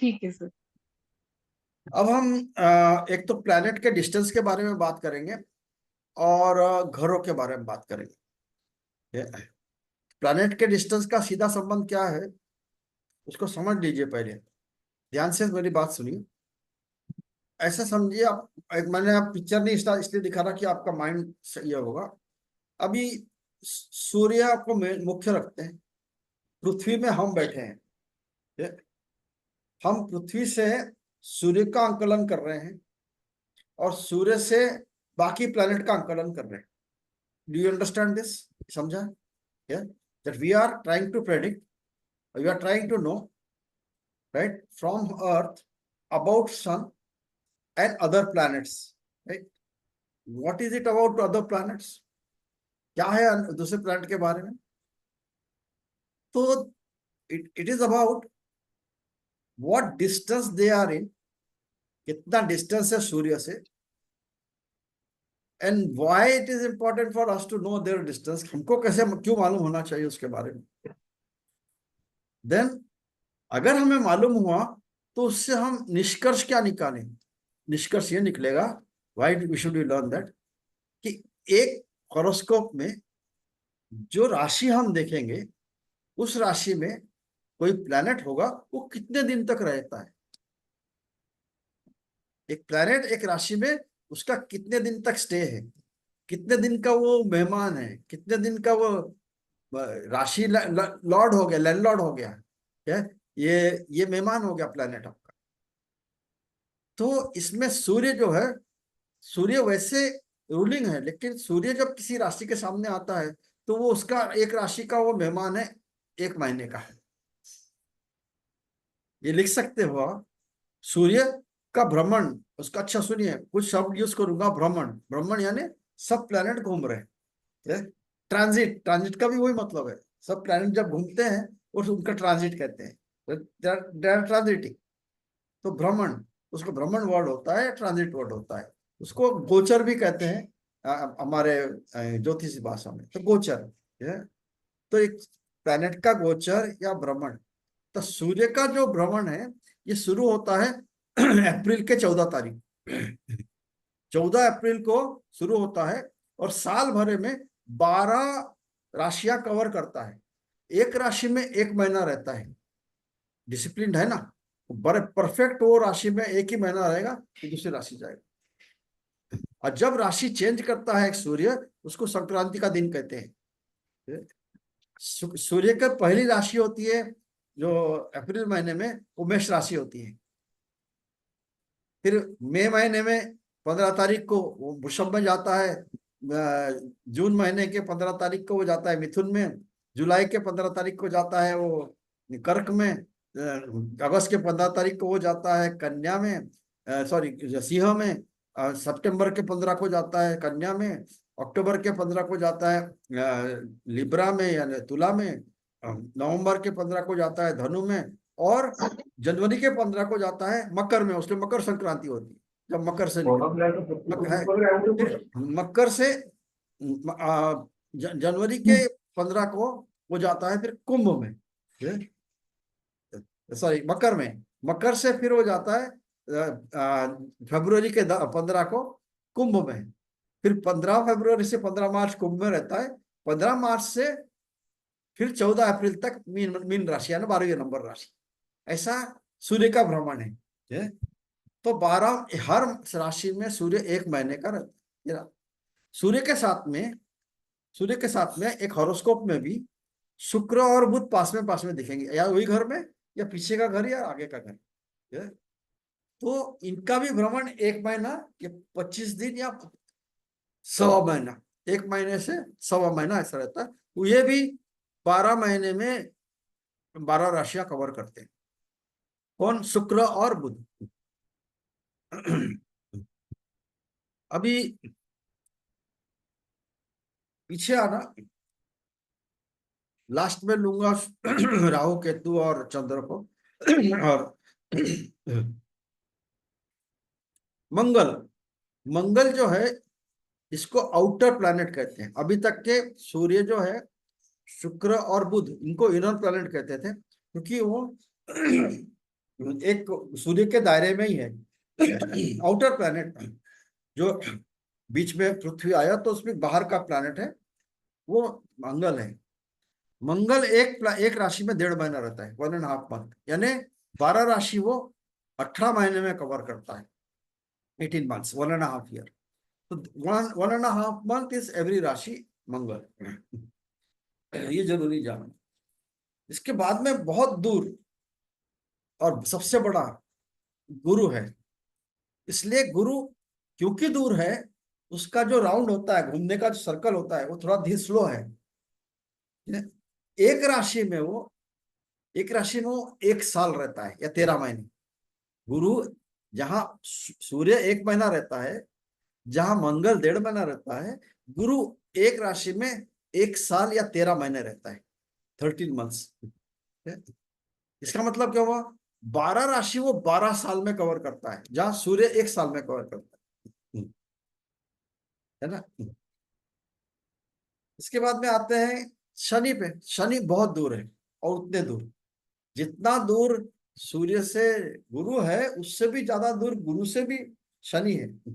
ठीक है सर। अब हम एक तो प्लैनेट के डिस्टेंस के बारे में बात करेंगे और घरों के बारे में बात करेंगे। प्लैनेट के डिस्टेंस का सीधा संबंध क्या है उसको समझ लीजिए पहले। ध्यान से मेरी बात सुनिए। ऐसा समझिए आप, मैंने आप पिक्चर नहीं इसलिए दिखा रहा कि आपका माइंड सही होगा। अभी सूर्य को मुख्य रखते हैं। पृथ्वी में हम बैठे हैं। ये, हम पृथ्वी से सूर्य का आंकलन कर रहे हैं और सूर्य से बाकी प्लैनेट का आंकलन कर रहे हैं। Do you understand this? समझा? yeah that we are trying to predict, we are trying to know, right, from earth about sun and other planets, right? What is it about other planets? क्या है दूसरे planet के बारे में? तो it is about what distance they are in, कितना distance है सूर्य से, and why it is important for us to know their distance, हमको कैसे क्यों मालूम होना चाहिए उसके बारे में। देन अगर हमें मालूम हुआ तो उससे हम निष्कर्ष क्या निकालें? निष्कर्ष ये निकलेगा, why we should we learn that, कि एक हॉरोस्कोप में जो राशि हम देखेंगे उस राशि में कोई प्लैनेट होगा, वो कितने दिन तक रहता है। एक प्लैनेट एक राशि में उसका कितने दिन तक स्टे है, कितने दिन का वो मेहमान है, कितने दिन का वो राशि लॉर्ड हो गया, लैंडलॉर्ड हो गया, क्या ये मेहमान हो गया प्लैनेट आपका। तो इसमें सूर्य जो है, सूर्य वैसे रूलिंग है, लेकिन सूर्य जब किसी राशि के सामने आता है तो वो उसका एक राशि का वो मेहमान है, एक महीने का है। ये लिख सकते हो आप, सूर्य का भ्रमण उसका। अच्छा सुनिए, कुछ शब्द यूज करूंगा, भ्रमण। भ्रमण यानी सब प्लैनेट घूम रहे हैं। ट्रांजिट, ट्रांजिट का भी वही मतलब है, सब प्लैनेट जब घूमते हैं और उनका ट्रांजिट कहते हैं, ट्रांजिटिंग। तो भ्रमण, उसको भ्रमण वर्ड होता है, ट्रांजिट वर्ड होता है। उसको गोचर भी कहते हैं हमारे ज्योतिषी भाषा में, तो गोचर है। तो एक प्लैनेट का गोचर या भ्रमण, तो सूर्य का जो भ्रमण है ये शुरू होता है अप्रैल के 14 तारीख। 14 अप्रैल को शुरू होता है और साल भरे में 12 राशियां कवर करता है। एक राशि में एक महीना रहता है। डिसिप्लिन है ना, बड़े परफेक्ट। वो राशि में एक ही महीना रहेगा फिर दूसरी राशि जाएगा। और जब राशि चेंज करता है एक सूर्य, उसको संक्रांति का दिन कहते हैं। सूर्य की पहली राशि होती है जो अप्रैल महीने में, वो मेष राशि होती है। फिर मई महीने में 15 तारीख को वो वृषभ में जाता है। जून महीने के 15 तारीख को वो जाता है मिथुन में। जुलाई के 15 तारीख को जाता है वो कर्क में। अगस्त के 15 तारीख को वो जाता है कन्या में, सॉरी सिंह में। सितंबर के 15 को जाता है कन्या में। अक्टूबर के 15 को जाता है लिब्रा में यानी तुला में। नवंबर के 15 को जाता है धनु में। और जनवरी के 15 को जाता है मकर में, उसमें मकर संक्रांति होती है जब मकर से निकल है। फिर मकर से जनवरी के 15 को वो जाता है फिर कुंभ में, सॉरी मकर में। मकर से फिर वो जाता है फरवरी के 15 को कुंभ में। फिर 15 फरवरी से 15 मार्च कुंभ में रहता है। 15 मार्च से फिर 14 अप्रैल तक मीन मीन राशि यानी 12वें नंबर राशि। ऐसा सूर्य का भ्रमण है। तो 12 हर राशि में सूर्य एक महीने का रहता है। सूर्य के साथ में एक हॉरोस्कोप में भी शुक्र और बुध पास में दिखेंगे, या वही घर में या पीछे का घर या आगे का घर। तो इनका भी भ्रमण एक महीना या 25 दिन या 1.25 महीना, एक महीने से 1.25 महीना ऐसा रहता है। तो ये भी 12 महीने में 12 राशियां कवर करते हैं। कौन? शुक्र और बुध। अभी पीछे आना, लास्ट में लूंगा राहु केतु और चंद्र को। और मंगल, मंगल जो है इसको आउटर प्लैनेट कहते हैं। अभी तक के सूर्य जो है, शुक्र और बुध, इनको इनर प्लैनेट कहते थे क्योंकि वो एक सूर्य के दायरे में ही है। आउटर प्लैनेट जो बीच में पृथ्वी आया तो उसमें बाहर का प्लैनेट है, वो मंगल है। मंगल एक राशि में 1.5 महीना रहता है, 1.5 मंथ, यानी 12 राशि वो 18 महीने में कवर करता है। 18 months, 1.5 year। तो 1.5 month इज एवरी राशि मंगल। ये जरूरी जानना। इसके बाद में बहुत दूर और सबसे बड़ा गुरु है। इसलिए गुरु क्योंकि दूर है, उसका जो राउंड होता है, घूमने का जो सर्कल होता है, वो थोड़ा धीरे स्लो है। एक राशि में वो एक राशि में वो 1 साल रहता है या 13 महीने। गुरु जहां सूर्य 1 महीना रहता है, जहां मंगल 1.5 महीना रहता है, गुरु एक राशि में 1 साल या 13 महीने रहता है, 13 months। इसका मतलब क्या हुआ? 12 राशि वो 12 साल में कवर करता है, जहां सूर्य 1 साल में कवर करता है ना। इसके बाद में आते हैं शनि पे। शनि बहुत दूर है, और उतने दूर, जितना दूर सूर्य से गुरु है, उससे भी ज्यादा दूर गुरु से भी शनि है।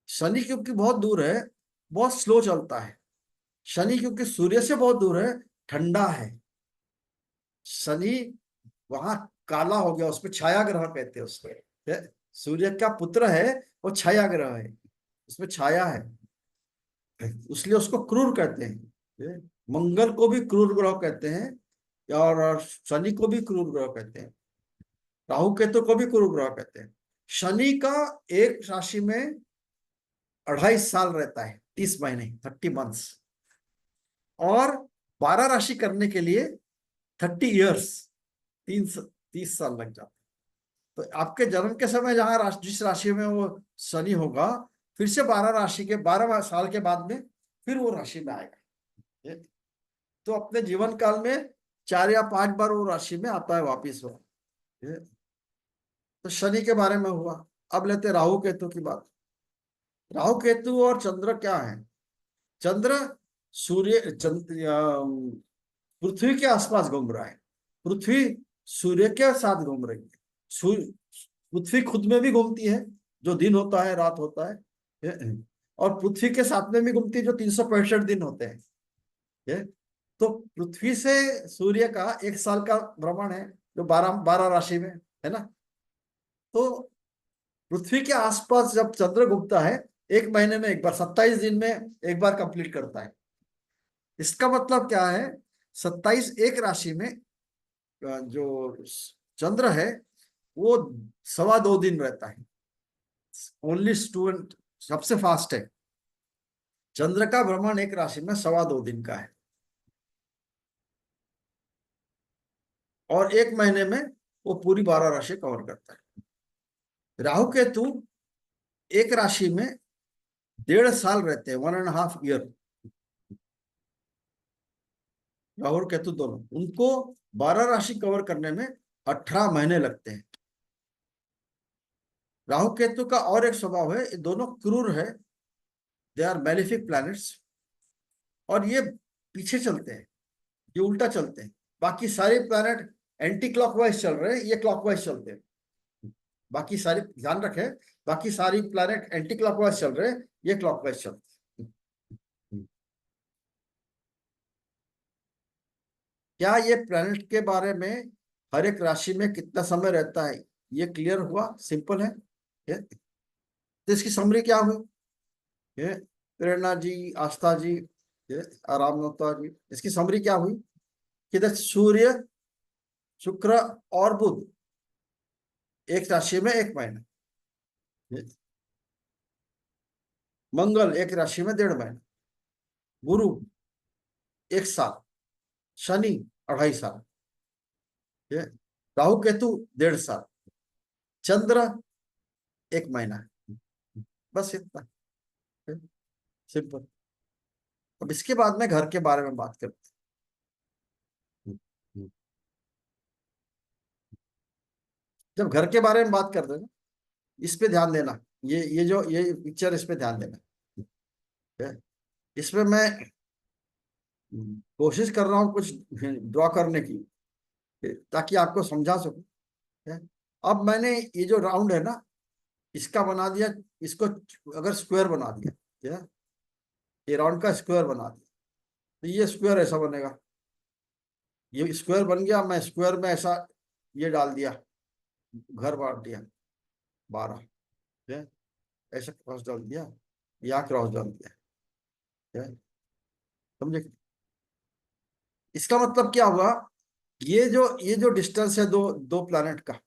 शनि क्योंकि बहुत दूर है, बहुत स्लो चलता है। शनि क्योंकि सूर्य से बहुत दूर है, ठंडा है। शनि वहां काला हो गया, उसपे छाया ग्रह कहते हैं उसको। सूर्य का पुत्र है, वो छाया ग्रह है, उसमें छाया है, इसलिए उसको क्रूर कहते हैं। मंगल को भी क्रूर ग्रह कहते हैं, और शनि को भी क्रूर ग्रह कहते हैं, राहु केतु को भी क्रूर ग्रह कहते हैं। शनि का एक राशि में 28 साल रहता है, 30 महीने, 30 months। और 12 राशि करने के लिए 30 years, 30 साल लग जाते हैं। तो आपके जन्म के समय जहां जिस राशि में वो शनि होगा, फिर से 12 राशि के 12 साल के बाद में फिर वो राशि में आएगा। तो अपने जीवन काल में 4 या 5 बार वो राशि में आता है वापिस वो। तो शनि के बारे में हुआ। अब लेते राहु केतु की बात। राहु केतु और चंद्र क्या है? चंद्र सूर्य पृथ्वी के आसपास घूम रहा है। पृथ्वी सूर्य के साथ घूम रही है। पृथ्वी खुद में भी घूमती है, जो दिन होता है रात होता है, और पृथ्वी के साथ में भी घूमती है, जो 365 दिन होते हैं। तो पृथ्वी से सूर्य का 1 साल का भ्रमण है, जो 12 12 राशि में है ना। तो पृथ्वी के आसपास जब चंद्र घूमता है, 1 महीने में एक बार, 27 दिन में एक बार कंप्लीट करता है। इसका मतलब क्या है? 27 एक राशि में जो चंद्र है, वो 2.25 दिन रहता है। ओनली स्टूडेंट सबसे फास्ट है। चंद्र का भ्रमण एक राशि में 2.25 दिन का है, और 1 महीने में वो पूरी 12 राशि कवर करता है। राहु केतु एक राशि में 1.5 साल रहते हैं, 1.5 year। राहु और केतु दोनों, उनको 12 राशि कवर करने में 18 महीने लगते हैं। राहु केतु का और एक स्वभाव है, ये दोनों क्रूर है, दे आर मैलिफिक प्लैनेट्स। और ये पीछे चलते हैं, ये उल्टा चलते हैं। बाकी सारे प्लैनेट एंटी क्लॉकवाइज चल रहे हैं, ये क्लॉकवाइज चलते हैं। बाकी सारी, ध्यान रखें, बाकी सारी प्लैनेट एंटी क्लॉकवाइज चल रहे हैं, ये क्लॉकवाइज चलते हैं। क्या ये प्लैनेट के बारे में हर एक राशि में कितना समय रहता है, ये क्लियर हुआ? सिंपल है ये। तो इसकी समरी क्या हुई? ये प्रेरणा जी, आस्था जी, ये आराम नोता जी, इसकी समरी क्या हुई कि सूर्य, शुक्र और बुध एक राशि में 1 महीना, मंगल एक राशि में 1.5 महीना, गुरु 1 साल, शनि 2.5 साल, ये राहु केतु 1.5 साल, चंद्र 1 महीना। बस इतना, सिंपल। अब इसके बाद में घर के बारे में बात करते हैं। जब घर के बारे में बात करते हैं ना, इस पे ध्यान देना, ये जो ये पिक्चर, इस पे ध्यान देना। ठीक है? इसमें मैं कोशिश कर रहा हूँ कुछ ड्रॉ करने की, ताकि आपको समझा सकूं। ठीक है? अब मैंने ये जो राउंड है ना, इसका बना दिया, इसको अगर स्क्वायर बना दिया, क्या ये राउंड का स्क्वायर बना दिया, तो ये स्क्वायर ऐसा बनेगा। ये स्क्वायर बन गया, मैं स्क्वायर में ऐसा ये डाल दिया, घर बांट दिया 12, ठीक है, ऐसा क्रॉस डाल दिया, यहाँ क्रॉस डाल दिया, ठीक है, समझे? इसका मतलब क्या हुआ, ये जो डिस्टेंस है दो दो प्लैनेट का,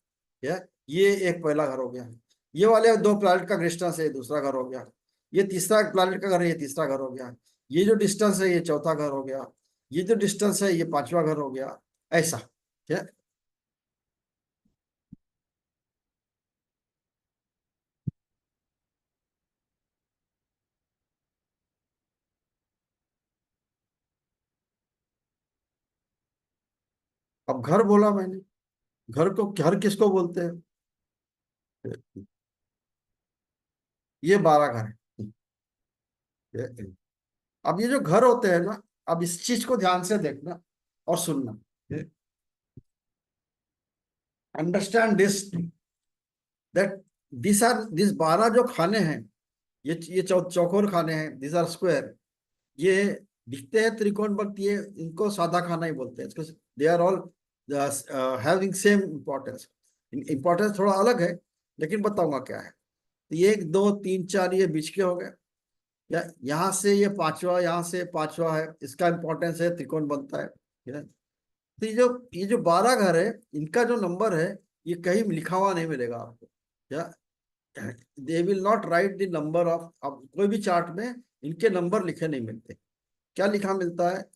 या ये एक पहला घर हो गया, ये वाले दो प्लैनेट का डिस्टेंस है, ये दूसरा घर हो गया, ये तीसरा प्लैनेट का घर है, ये तीसरा घर हो गया, ये जो डिस्टेंस है ये चौथा घर हो गया, ये जो डिस्टेंस है ये पांचवा घर हो गया, ऐसा, ठीक है। अब घर बोला मैंने, घर किसको बोलते हैं? ये 12 घर है, ये- अब ये जो घर होते हैं ना, अब इस चीज को ध्यान से देखना और सुनना, अंडरस्टैंड दिस, दैट दिस 12 जो खाने हैं, ये चौकोर खाने हैं, दिस आर स्क्वायर, ये दिखते हैं त्रिकोण, बट ये इनको सादा खाना ही बोलते हैं, इसको they are all having same importance, importance थोड़ा अलग है, लेकिन बताऊंगा क्या है। तो ये 1 2 3 4 ये बीच के हो गए, या यहाँ से ये पांचवा, यहाँ से पांचवा है, इसका इंपॉर्टेंस है, त्रिकोण बनता है, ठीक है। तो ये जो 12 घर है, इनका जो नंबर है, ये कहीं लिखा हुआ नहीं मिलेगा आपको, या they will not right the number of, अब कोई भी चार्ट में इनके नंबर लिखे नहीं मिलते। क्या लिखा मिलता है?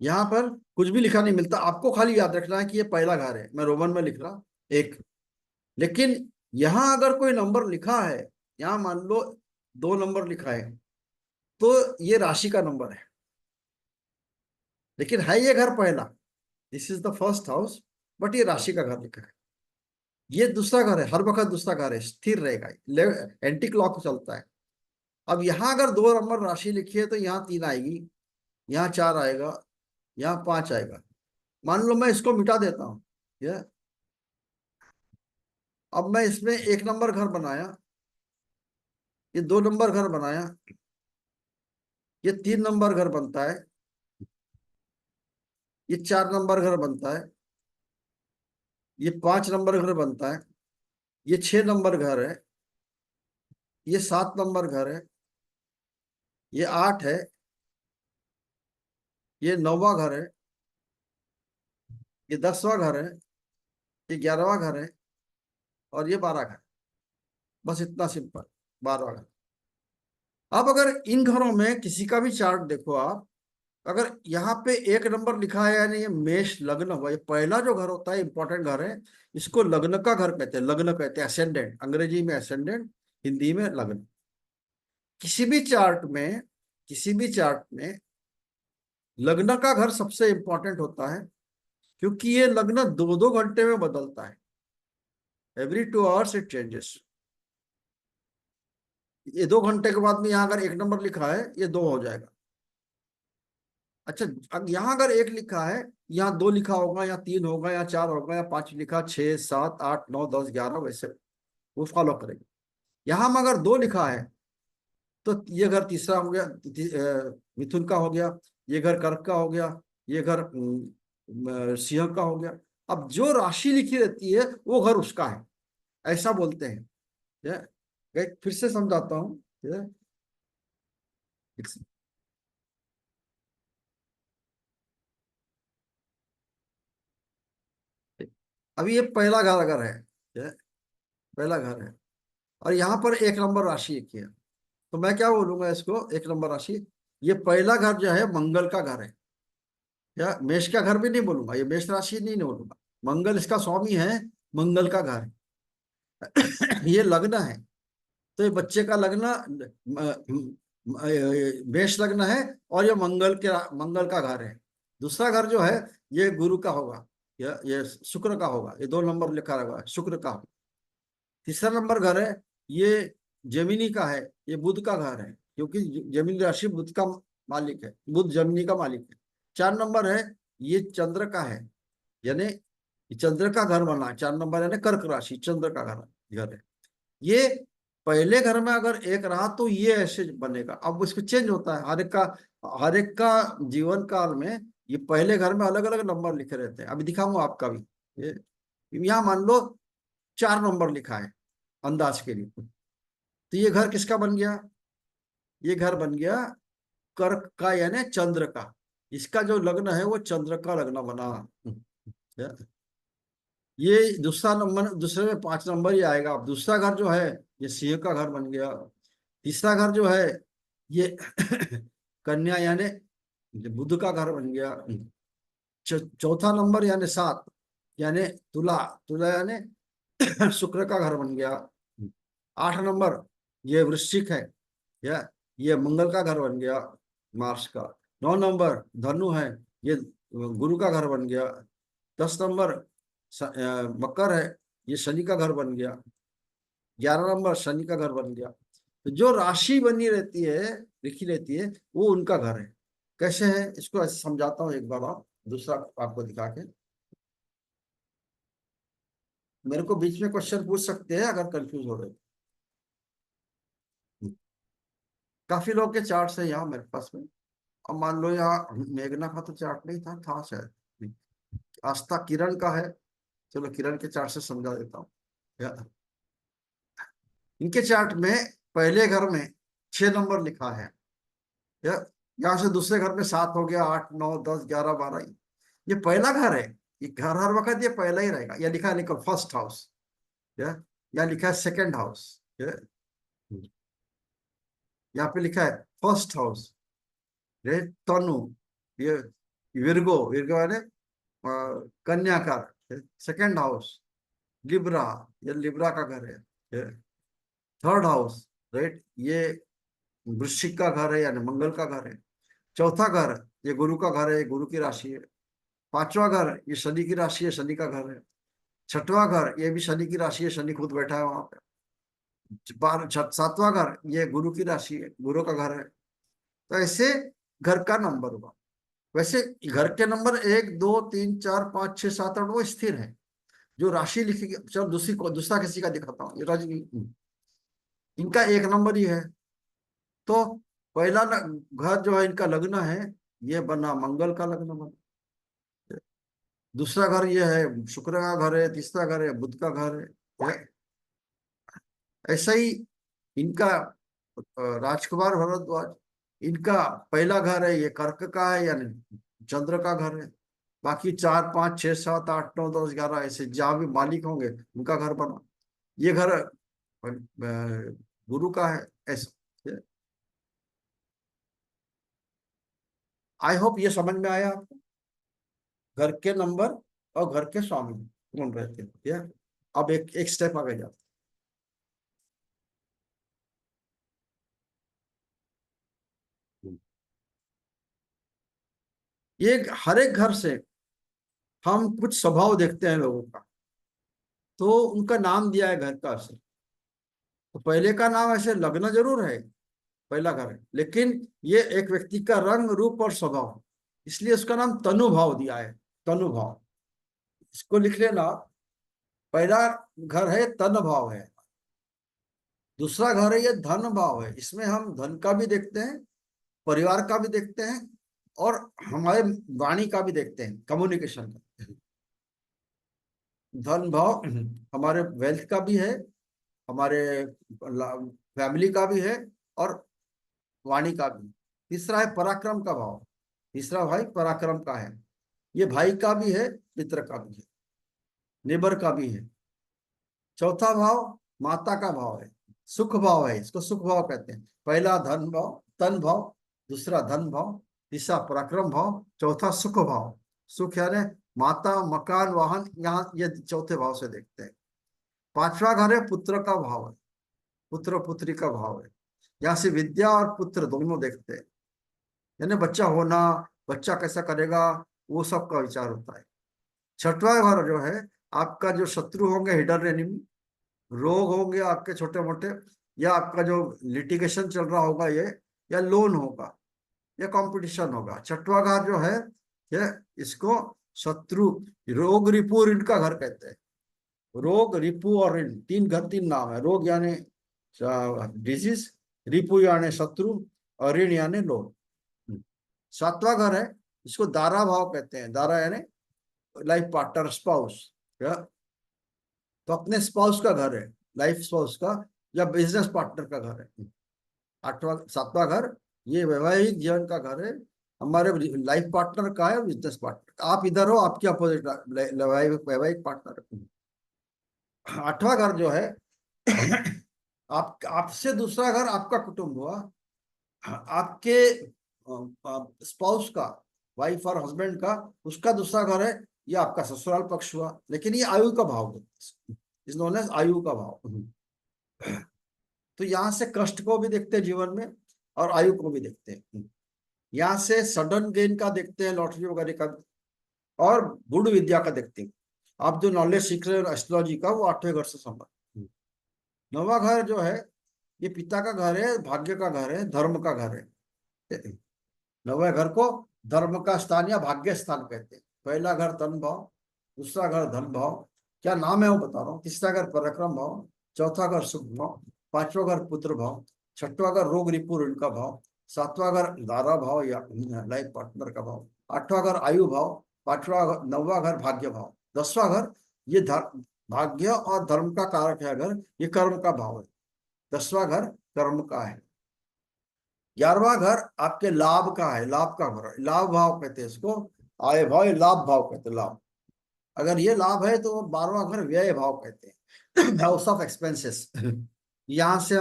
यहाँ पर कुछ भी लिखा नहीं मिलता, आपको खाली याद रखना है कि ये पहला घर है, मैं रोमन में लिख रहा एक, लेकिन यहाँ अगर कोई नंबर लिखा है, यहाँ मान लो 2 नंबर लिखा है, तो ये राशि का नंबर है, लेकिन है ये घर पहला, this is the first house, but ये राशि का घर लिखा है। ये दूसरा घर है, हर वक्त दूसरा घर है, स्थिर रहेगा, एंटी क्लॉक चलता है। अब यहाँ अगर 2 नंबर राशि लिखी है, तो यहाँ 3 आएगी, यहाँ 4 आएगा, यहाँ 5 आएगा। मान लो मैं इसको मिटा देता हूँ, ये अब मैं इसमें 1 नंबर घर बनाया, ये 2 नंबर घर बनाया, ये 3 नंबर घर बनता है, ये 4 नंबर घर बनता है, ये 5 नंबर घर बनता है, ये 6 नंबर घर है, ये 7 नंबर घर है, ये 8 है, ये 9वां घर है, ये 10वां घर है, ये 11वां घर है, और ये 12 घर। बस इतना सिंपल, 12 घर। अब अगर इन घरों में किसी का भी चार्ट देखो आप, अगर यहाँ पे 1 नंबर लिखा है, यानी ये मेष लग्न हुआ, ये पहला जो घर होता है इंपॉर्टेंट घर है, इसको लग्न का घर कहते हैं, लग्न कहते हैं, असेंडेंट, अंग्रेजी में असेंडेंट, हिंदी में लग्न। किसी भी चार्ट में, किसी भी चार्ट में लग्न का घर सबसे इंपॉर्टेंट होता है, क्योंकि ये लग्न 2 2 घंटे में बदलता है, एवरी 2 आवर्स इट चेंजेस। ये 2 घंटे के बाद में यहाँ अगर 1 नंबर लिखा है, ये 2 हो जाएगा। अच्छा, अब यहाँ अगर 1 लिखा है, यहाँ 2 लिखा होगा, या 3 होगा, या 4 होगा, या 5 लिखा, 6 7 8 9 10 11, वैसे वो फॉलो करेंगे। यहाँ में अगर 2 लिखा है, तो ये घर तीसरा हो गया, मिथुन का हो गया, ये घर कर्क का हो गया, ये घर सिंह का हो गया। अब जो राशि लिखी रहती है वो घर उसका है, ऐसा बोलते हैं। फिर से समझाता हूँ, अभी ये पहला घर अगर है, ये पहला घर है, और यहाँ पर 1 नंबर राशि लिखी है, तो मैं क्या बोलूंगा इसको, 1 नंबर राशि, ये पहला घर जो है मंगल का घर है, या मेष का घर भी नहीं बोलूंगा, ये मेष राशि नहीं बोलूंगा, मंगल इसका स्वामी है, मंगल का घर है। ये लग्न है, तो ये बच्चे का लग्न मेष लग्न है, और ये मंगल का घर है। दूसरा घर जो है, ये गुरु का होगा, ये शुक्र का होगा, ये 2 नंबर लिखा रहेगा, शुक्र का होगा। तीसरा नंबर घर है, ये जेमिनी का है, ये बुध का घर है, क्योंकि जेमिनी राशि बुध का मालिक है, बुध जमिनी का मालिक है। 4 नंबर है, ये चंद्र का है, यानी चंद्र का घर बना। 4 नंबर यानी कर्क राशि, चंद्र का घर है। ये पहले घर में अगर एक रहा तो ये ऐसे बनेगा। अब इसको चेंज होता है, हर एक का जीवन काल में ये पहले घर में अलग अलग नंबर लिखे रहते हैं। अभी दिखाऊंगा आपका भी। ये यहाँ मान लो 4 नंबर लिखा है अंदाज के लिए, तो ये घर किसका बन गया? ये घर बन गया कर्क का, यानी चंद्र का। इसका जो लग्न है वो चंद्र का लग्न बना। ये दूसरा नंबर, दूसरे में 5 नंबर ही आएगा। अब दूसरा घर जो है ये सिंह का घर बन गया। तीसरा घर जो है ये कन्या यानी बुध का घर बन गया। चौथा नंबर यानी 7, यानी तुला, तुला यानी शुक्र का घर बन गया। 8 नंबर ये वृश्चिक है, या ये मंगल का घर बन गया, मार्स का। 9 नंबर धनु है, ये गुरु का घर बन गया। 10 नंबर मकर है, ये शनि का घर बन गया। 11 नंबर शनि का घर बन गया। तो जो राशि बनी रहती है, लिखी रहती है, वो उनका घर है। कैसे है इसको ऐसे समझाता हूँ एक बार, आप दूसरा आपको दिखा के। मेरे को बीच में क्वेश्चन पूछ सकते हैं अगर कंफ्यूज हो रहे। काफी लोग के चार्ट है यहाँ मेरे पास में। अब मान लो यहाँ मेघना का तो चार्ट नहीं था शायद, आस्था किरण का है। चलो किरण के चार्ट से समझा देता हूँ। इनके चार्ट में पहले घर में 6 नंबर लिखा है। या यहाँ से दूसरे घर में 7 हो गया, 8 9 10 11 12। ये पहला घर है, ये घर हर वक्त ये पहला ही रहेगा। या लिखा है, लिखो फर्स्ट हाउस, या लिखा है सेकंड हाउस। यहाँ पे लिखा है फर्स्ट हाउस, रे तनु, ये विर्गो, विर्गो यानी कन्या का। सेकंड हाउस लिब्रा, ये लिब्रा का घर है। थर्ड हाउस, राइट, ये वृश्चिक का घर है, यानी मंगल का घर है। चौथा घर ये गुरु का घर है, गुरु की राशि है। 5वां घर ये शनि की राशि है, शनि का घर है। 6वां घर ये भी शनि की राशि है, शनि खुद बैठा है वहां पे। 7वां घर ये गुरु की राशि है, गुरु का घर है। तो ऐसे घर का नंबर हुआ। वैसे घर के नंबर 1 2 3 4 5 6 7 8 वो स्थिर है। जो राशि लिखी, चलो दूसरा किसी का दिखाता हूँ। ये रजनी, इनका 1 नंबर ही है। तो पहला घर जो है इनका लग्न है, ये बना मंगल का लग्न बना। दूसरा घर ये है शुक्र का घर है। तीसरा घर है बुध का घर है। ऐसा ही इनका राजकुमार भरद्वाज, इनका पहला घर है ये कर्क का है, यानी चंद्र का घर है। बाकी 4 5 6 7 8 9 10 11 ऐसे जहां भी मालिक होंगे उनका घर बना। ये घर गुरु का है। ऐसा आई होप ये समझ में आया आपको। घर के नंबर और घर के स्वामी कौन रहते हैं, या अब एक एक स्टेप आगे जाते हैं। ये हर एक घर से हम कुछ स्वभाव देखते हैं लोगों का, तो उनका नाम दिया है घर का असर। तो पहले का नाम ऐसे लगना जरूर है, पहला घर है, लेकिन ये एक व्यक्ति का रंग रूप और स्वभाव, इसलिए उसका नाम तनु भाव दिया है। तनु भाव, इसको लिख लेना। पहला घर है तन भाव है, दूसरा घर है ये धन भाव है। इसमें हम धन का भी देखते हैं, परिवार का भी देखते हैं, और हमारे वाणी का भी देखते हैं, कम्युनिकेशन का। धन भाव हमारे वेल्थ का भी है, हमारे फैमिली का भी है, और वाणी का भी। तीसरा है पराक्रम का भाव, तीसरा भाई पराक्रम का है। ये भाई का भी है, मित्र का भी है, नेबर का भी है। चौथा भाव माता का भाव है, सुख भाव है, इसको सुख भाव कहते हैं। पहला धन भाव, तन भाव, दूसरा धन भाव, तीसरा पराक्रम भाव, चौथा सुख भाव। सुख यानी माता, मकान, वाहन, यहाँ ये चौथे भाव से देखते हैं। 5वां घर है पुत्र का भाव है, पुत्र पुत्री का भाव है। यहाँ से विद्या और पुत्र दोनों देखते हैं, यानी बच्चा होना, बच्चा कैसा करेगा, वो सब का विचार होता है। 6वां घर जो है आपका, जो शत्रु होंगे, हिडन एनिमी, रोग होंगे आपके छोटे मोटे, या आपका जो लिटिगेशन चल रहा होगा ये, या लोन होगा, ये कंपटीशन होगा। छठवां घर जो है ये इसको शत्रु, रोग, रिपु, ऋण का घर कहते हैं। रोग, रिपु और ऋण, तीन घर, तीन नाम है। रोग यानी डिजीज, रिपु यानी शत्रु, और ऋण यानी लोन। सातवां घर है, इसको दारा भाव कहते हैं। दारा यानी लाइफ पार्टनर, स्पाउस। तो अपने स्पाउस का घर है, लाइफ स्पाउस का या बिजनेस पार्टनर का घर है। आठवां, सातवां घर ये वैवाहिक जीवन का घर है। हमारे लाइफ पार्टनर का है, बिजनेस पार्टनर। आप इधर हो, आपके अपोजिट वैवाहिक पार्टनर। आठवां घर जो है आप, आपसे दूसरा घर आपका कुटुंब हुआ। आपके स्पाउस का, वाइफ और हस्बैंड का, उसका दूसरा घर है, ये आपका ससुराल पक्ष हुआ। लेकिन ये आयु का भाव इज नोन एज आयु का भाव। तो यहाँ से कष्ट को भी देखते हैं जीवन में, और आयु को भी देखते हैं। यहाँ से सडन गेन का देखते हैं, लॉटरी वगैरह का, और गुड़ विद्या का देखते हैं। आप जो नॉलेज सीख रहे हो एस्ट्रोलॉजी का, वो आठवें घर से संबंध। नौवां घर जो है ये पिता का घर है, भाग्य का घर है, धर्म का घर है। नौवें घर को धर्म का स्थान या भाग्य स्थान कहते हैं। पहला घर धन भाव, दूसरा घर धन भाव, क्या नाम है वो बता रहा हूँ। तीसरा घर पराक्रम भाव, चौथा घर सुख भाव, पांचवा घर पुत्र भाव, छठवां घर रोग, रिपु, ऋण का भाव, सातवां घर दारा भाव या लाइफ पार्टनर का भाव, आठवां घर आयु भाव, नौवां घर भाग्य भाव, 10वां घर ये भाग्य और धर्म का कारक है अगर, ये कर्म का भाव है। 10वां घर कर्म का है। 11वां घर आपके लाभ का है, लाभ का घर, लाभ भाव कहते हैं इसको। आय भाव, लाभ भाव कहते हैं, लाभ। अगर ये लाभ है तो 12वां घर व्यय भाव कहते हैं, हाउस ऑफ एक्सपेंसेस। यहाँ से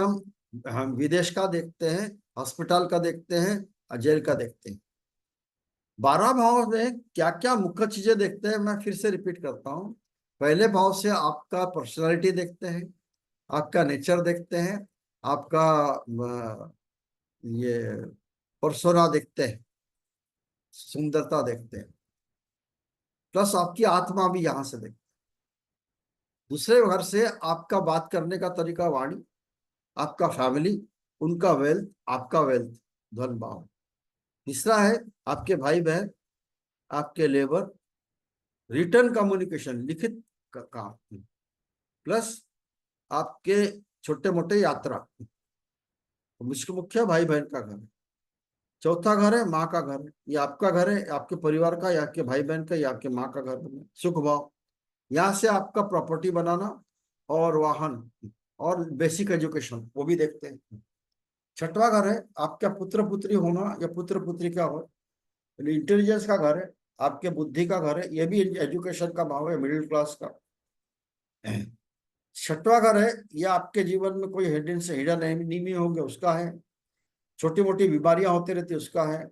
हम विदेश का देखते हैं, हॉस्पिटल का देखते हैं, और जेल का देखते हैं। 12 भाव में क्या क्या मुख्य चीजें देखते हैं, मैं फिर से रिपीट करता हूँ। पहले भाव से आपका पर्सनालिटी देखते हैं, आपका नेचर देखते हैं, आपका ये पर्सोना देखते हैं, सुंदरता देखते हैं, प्लस आपकी आत्मा भी यहां से देखते हैं। दूसरे घर से आपका बात करने का तरीका, वाणी, आपका फैमिली, उनका वेल्थ, आपका वेल्थ, धन भाव। तीसरा है आपके भाई बहन, आपके लेबर, रिटर्न कम्युनिकेशन, लिखित काम, प्लस आपके छोटे मोटे यात्रा। मुझको मुख्य भाई बहन का घर। चौथा घर है माँ का घर, ये आपका घर है, आपके परिवार का, या आपके भाई बहन का, या आपके माँ का घर। सुख भाव, यहाँ से आपका प्रॉपर्टी बनाना और वाहन और बेसिक एजुकेशन वो भी देखते हैं। छठवां घर है आपका पुत्र पुत्री होना या पुत्र पुत्री का हो, इंटेलिजेंस का घर है, आपके बुद्धि का घर है, ये भी एजुकेशन का भाव है, मिडिल क्लास का। छठवां घर है ये आपके जीवन में कोई हिडन से हिडन एनिमी होंगे उसका है, छोटी मोटी बीमारियां होती रहती उसका है,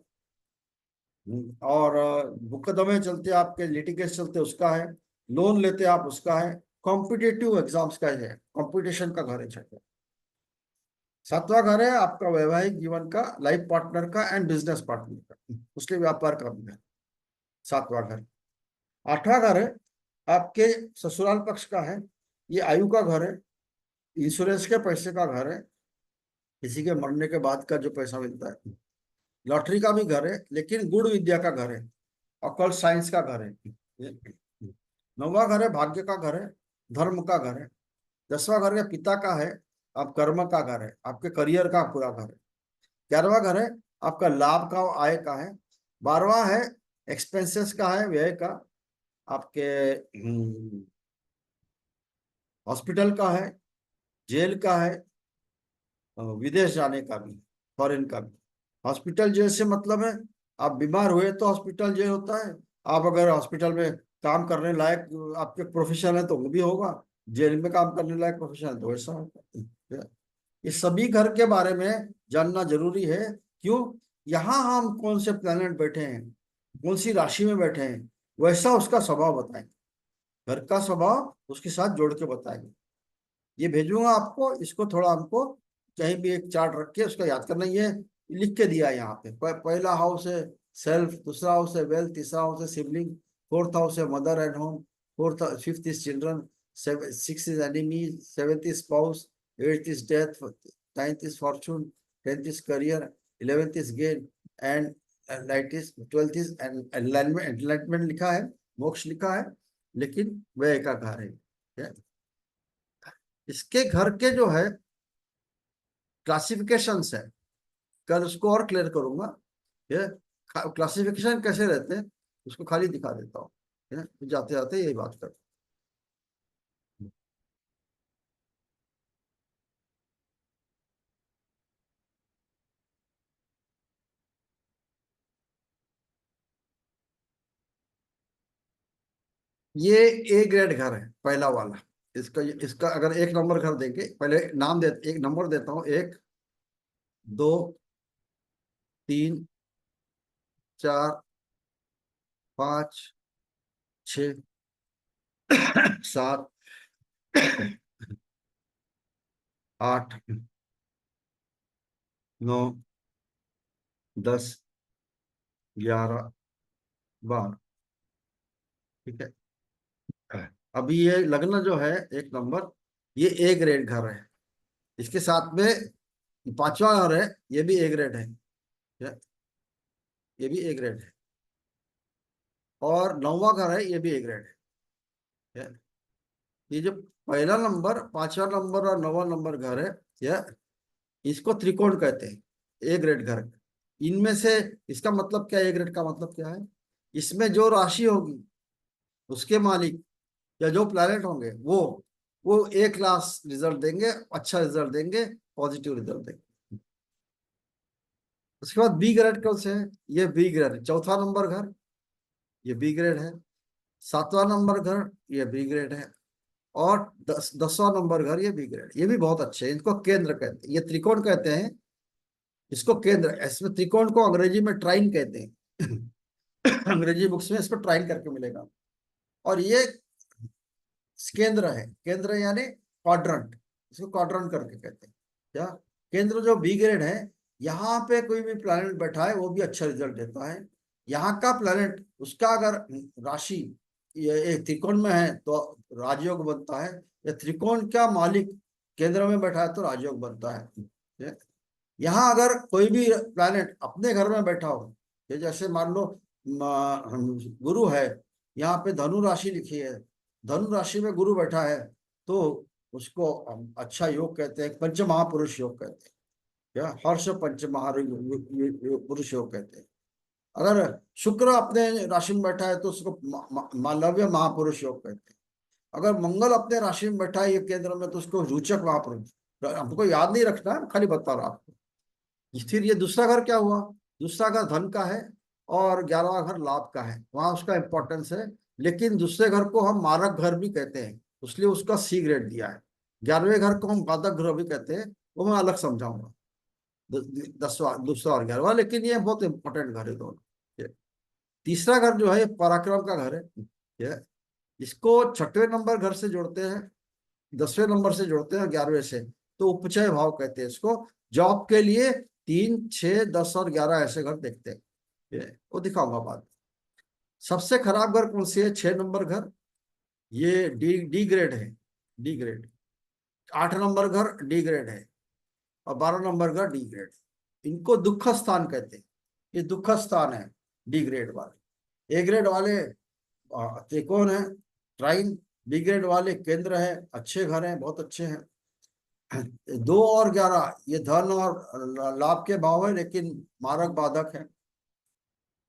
और मुकदमे चलते आपके, लिटिगेशन चलते उसका है, लोन लेते आप उसका है, कॉम्पिटेटिव एग्जाम्स का है, कंपटीशन का घर है छठवा। सातवां घर है आपका वैवाहिक जीवन का, लाइफ पार्टनर का एंड बिजनेस पार्टनर का, उसके व्यापार का भी है सातवां घर। आठवां घर है आपके ससुराल पक्ष का है, ये आयु का घर है, इंश्योरेंस के पैसे का घर है, किसी के मरने के बाद का जो पैसा मिलता है। लॉटरी का भी घर है, लेकिन गुड़ विद्या का घर है, ऑकल्ट साइंस का घर है। नौवां घर है भाग्य का घर है, धर्म का घर है। 10वां घर है पिता का है, आप कर्म का घर है, आपके करियर का पूरा घर है। 11वां घर है आपका लाभ का, आय का है। 12वां है एक्सपेंसेस का है, व्यय का, आपके हॉस्पिटल का है, जेल का है, विदेश जाने का भी, फॉरेन का भी। हॉस्पिटल जेल से मतलब है आप बीमार हुए तो हॉस्पिटल जेल होता है, आप अगर हॉस्पिटल में काम करने लायक आपके प्रोफेशन है तो वो भी होगा, जेल में काम करने लायक प्रोफेशन है तो वैसा होगा। ये सभी घर के बारे में जानना जरूरी है। क्यों? यहाँ हम कौन से प्लेनेट बैठे हैं, कौन सी राशि में बैठे हैं, वैसा उसका स्वभाव बताएंगे, घर का स्वभाव उसके साथ जोड़ के बताएंगे। ये भेजूंगा आपको, इसको थोड़ा हमको कहीं भी एक चार्ट रख के उसका याद करना। ये लिख के दिया है यहाँ पे। पहला हाउस है सेल्फ, दूसरा हाउस है वेल्थ, तीसरा हाउस है सिबलिंग, फोर्थ हाउस है mother and home, fifth is children, six is enemy, seventh is spouse, eighth is death, ninth is fortune, 10th is career, 11th is gain, and एनलाइटिस, 12th is enlightenment, enlightenment लिखा है, मोक्ष लिखा है, लेकिन वह एकाकार है। क्या? इसके घर के जो है क्लासिफिकेशंस है, कल उसको और क्लियर करूंगा। ये क्लासिफिकेशन कैसे रहते हैं उसको खाली दिखा देता हूँ, है ना, जाते जाते यही बात कर। ये ए ग्रेड घर है पहला वाला। इसका इसका अगर एक नंबर घर देंगे, पहले नाम दे, एक नंबर देता हूँ, 1, 2, 3, 4, 5, 6, 7, 8, 9, 10, 11, 12। ठीक है, अभी ये लग्न जो है एक नंबर, ये ए ग्रेड घर है। इसके साथ में पांचवा घर है, ये भी ए ग्रेड है, ये भी ए ग्रेड है। और नौवां घर है, ये भी ए ग्रेड है। ये जो पहला नंबर, पांचवा नंबर और नौवां नंबर घर है, यह इसको त्रिकोण कहते हैं, ए ग्रेड घर। इनमें से इसका मतलब क्या है, ए ग्रेड का मतलब क्या है? इसमें जो राशि होगी उसके मालिक या जो प्लैनेट होंगे वो ए क्लास रिजल्ट देंगे, अच्छा रिजल्ट देंगे, पॉजिटिव रिजल्ट देंगे। उसके बाद बी ग्रेड कौन से है? ये बी ग्रेड है, चौथा नंबर घर ये बी ग्रेड है। सातवां नंबर घर ये बी ग्रेड है। और 10वां नंबर घर ये बी ग्रेड, ये भी बहुत अच्छे हैं, इनको केंद्र कहते हैं, ये त्रिकोण कहते हैं इसको केंद्र। इसमें त्रिकोण को अंग्रेजी में ट्राइन कहते हैं। अंग्रेजी बुक्स में इसको ट्राइन करके मिलेगा। और ये केंद्र है, केंद्र यानी क्वाड्रंट, इसको क्वाड्रंट करके कहते हैं। क्या? केंद्र जो बी ग्रेड है, यहाँ पे कोई भी प्लैनेट बैठा है वो भी अच्छा रिजल्ट देता है। यहाँ का प्लैनेट उसका अगर राशि ये त्रिकोण में है तो राजयोग बनता है, या त्रिकोण का मालिक केंद्र में बैठा है तो राजयोग बनता है। यहाँ अगर कोई भी प्लैनेट अपने घर में बैठा हो, ये जैसे मान लो गुरु है, यहाँ पे धनु राशि लिखी है, धनु राशि में गुरु बैठा है, तो उसको हम अच्छा योग कहते हैं, पंच महापुरुष योग कहते हैं। क्या? हर्ष पंच महापुरुष योग कहते हैं। अगर शुक्र अपने राशि में बैठा है तो उसको मालव्य महापुरुष योग कहते हैं। अगर मंगल अपने राशि में बैठा है ये केंद्र में तो उसको रुचक महापुरुष। हमको याद नहीं रखना है, खाली बता रहा आपको। फिर ये दूसरा घर क्या हुआ? दूसरा घर धन का है, और 11वां घर लाभ का है, वहां उसका इंपॉर्टेंस है। लेकिन दूसरे घर को हम मारक घर भी कहते हैं, इसलिए उसका सी ग्रेड दिया है। 11वें घर को हम बाधक घर भी कहते हैं, वो मैं अलग समझाऊंगा। 10वां, दूसरा और 11वां, लेकिन ये बहुत इंपॉर्टेंट घर है दोनों। ये तीसरा घर जो है ये पराक्रम का घर है। ये इसको छठवें नंबर घर से जोड़ते हैं, 10वें नंबर से जोड़ते हैं, 11वें से, तो उपचय भाव कहते हैं इसको। जॉब के लिए 3, 6, 10 और 11 ऐसे घर देखते हैं, वो दिखाऊंगा बाद में। सबसे खराब घर कौन सी है? 6 नंबर घर, ये डी डी ग्रेड है, डी ग्रेड। 8 नंबर घर डी ग्रेड है, और 12 नंबर घर डी ग्रेड। इनको दुख स्थान कहते हैं, ये दुख स्थान है डी ग्रेड वाले। ए ग्रेड वाले त्रिकोण है, ट्राइन। बी ग्रेड वाले केंद्र है, अच्छे घर हैं, बहुत अच्छे हैं। 2 और 11 ये धन और लाभ के भाव है, लेकिन मारक बाधक है।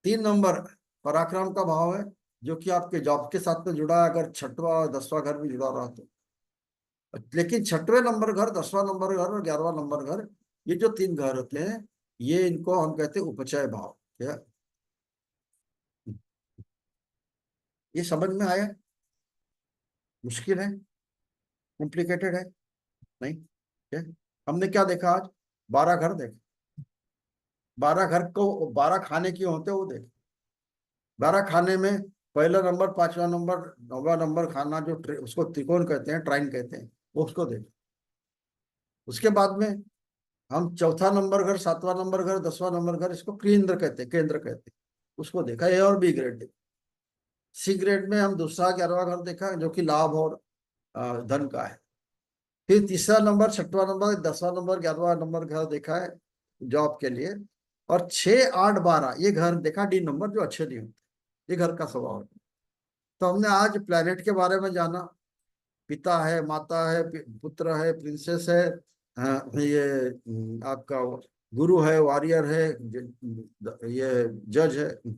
3 नंबर पराक्रम का भाव है, जो कि आपके जॉब के साथ में जुड़ा है, अगर छठवां और 10वां घर भी जुड़ा रहा तो। लेकिन छठवें नंबर घर, 10वां नंबर घर और 11वां नंबर घर, ये जो 3 घर होते हैं, ये इनको हम कहते हैं उपचय भाव। क्या? ये समझ में आया? मुश्किल है? कॉम्प्लिकेटेड है? नहीं। क्या? हमने क्या देखा आज? 12 घर देखे। 12 घर को 12 खाने क्यों होते हैं वो देखे। 12 खाने में पहला नंबर, 5वां नंबर, 9वां नंबर खाना जो उसको त्रिकोण कहते हैं, ट्राइन कहते हैं, वो उसको देखे। उसके बाद में हम चौथा नंबर घर, 7वां नंबर घर, 10वां नंबर घर, इसको केंद्र कहते हैं, केंद्र कहते हैं, उसको देखा। ए और बी ग्रेड देखा। सी ग्रेड में हम दूसरा 11वां घर देखा, जो कि लाभ और धन का है। फिर तीसरा नंबर, छठवां नंबर, 10वां नंबर, 11वां नंबर घर देखा है जॉब के लिए। और 6, 8, 12 ये घर देखा, डी नंबर जो अच्छे नहीं होते, ये घर का स्वभाव है। तो हमने आज प्लेनेट के बारे में जाना। पिता है, माता है, पुत्र है, प्रिंसेस है, ये आपका गुरु है, वॉरियर है, ये जज है।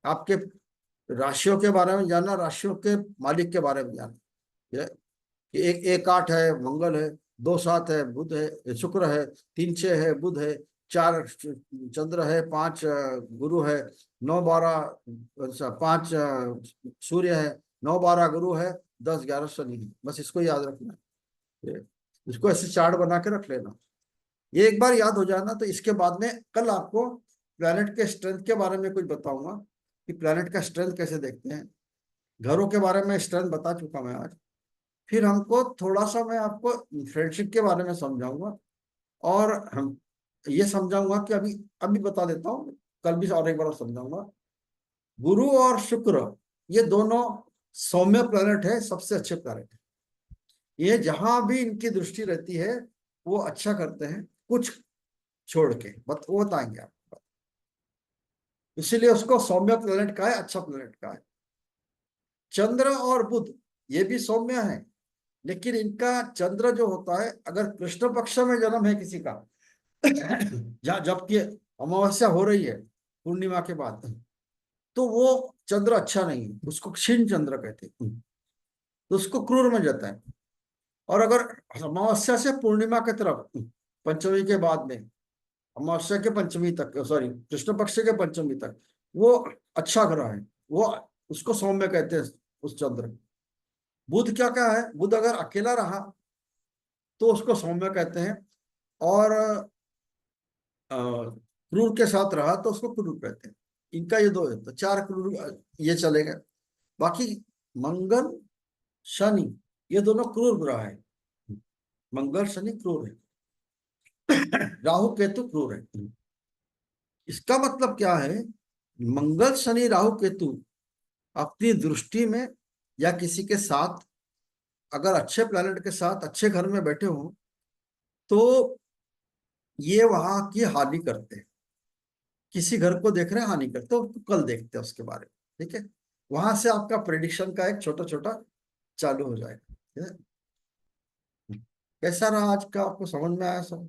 आपके राशियों के बारे में जानना, राशियों के मालिक के बारे में जानना। ये एक 1, 8 है मंगल है, 2, 7 है बुध है, शुक्र है, 3, 6 है बुध है, 4 चंद्र है, 5 गुरु है, 9, 12 5 सूर्य है, 9, 12 गुरु है, 10, 11 शनि है। बस इसको याद रखना है। इसको ऐसे चार्ट बना के रख लेना। ये एक बार याद हो जाना तो इसके बाद में कल आपको प्लैनेट के स्ट्रेंथ के बारे में कुछ बताऊंगा कि प्लैनेट का स्ट्रेंथ कैसे देखते हैं। घरों के बारे में स्ट्रेंथ बता चुका मैं आज। फिर हमको थोड़ा सा मैं आपको फ्रेंडशिप के बारे में समझाऊंगा, और हम ये समझाऊंगा कि अभी अभी बता देता हूँ, कल भी और एक बार समझाऊंगा। गुरु और शुक्र ये दोनों सौम्य प्लैनेट है, सबसे अच्छे प्लैनेट है। ये जहां भी इनकी दृष्टि रहती है वो अच्छा करते हैं, कुछ छोड़ के वो बताएंगे आपको। इसीलिए उसको सौम्य प्लैनेट का है, अच्छा प्लैनेट का है। चंद्र और बुध ये भी सौम्य है, लेकिन इनका चंद्र जो होता है, अगर कृष्ण पक्ष में जन्म है किसी का जबकि अमावस्या हो रही है पूर्णिमा के बाद, तो वो चंद्र अच्छा नहीं है, उसको क्षीण चंद्र कहते हैं, तो उसको क्रूर में जाता है। और अगर अमावस्या से पूर्णिमा की तरफ, पंचमी के बाद में, अमावस्या के पंचमी तक, सॉरी कृष्ण पक्ष के पंचमी तक वो अच्छा ग्रह है, वो उसको सौम्य कहते हैं उस चंद्र। बुध क्या है, बुध अगर अकेला रहा तो उसको सौम्य कहते हैं, और क्रूर के साथ रहा तो उसको क्रूर कहते हैं। इनका ये दो है, तो 4 क्रूर ये चलेगा। बाकी मंगल, शनि ये दोनों क्रूर ग्रह है। मंगल शनि क्रूर है राहु केतु क्रूर है। इसका मतलब क्या है, मंगल शनि राहु केतु अपनी दृष्टि में या किसी के साथ, अगर अच्छे प्लैनेट के साथ अच्छे घर में बैठे हो तो ये वहां की हानि करते हैं। किसी घर को देख रहे हैं हानि करते हो तो कल देखते हैं उसके बारे में, ठीक है। वहां से आपका प्रेडिक्शन का एक छोटा छोटा चालू हो जाएगा, ठीक है? कैसा रहा आज का, आपको समझ में आया सब?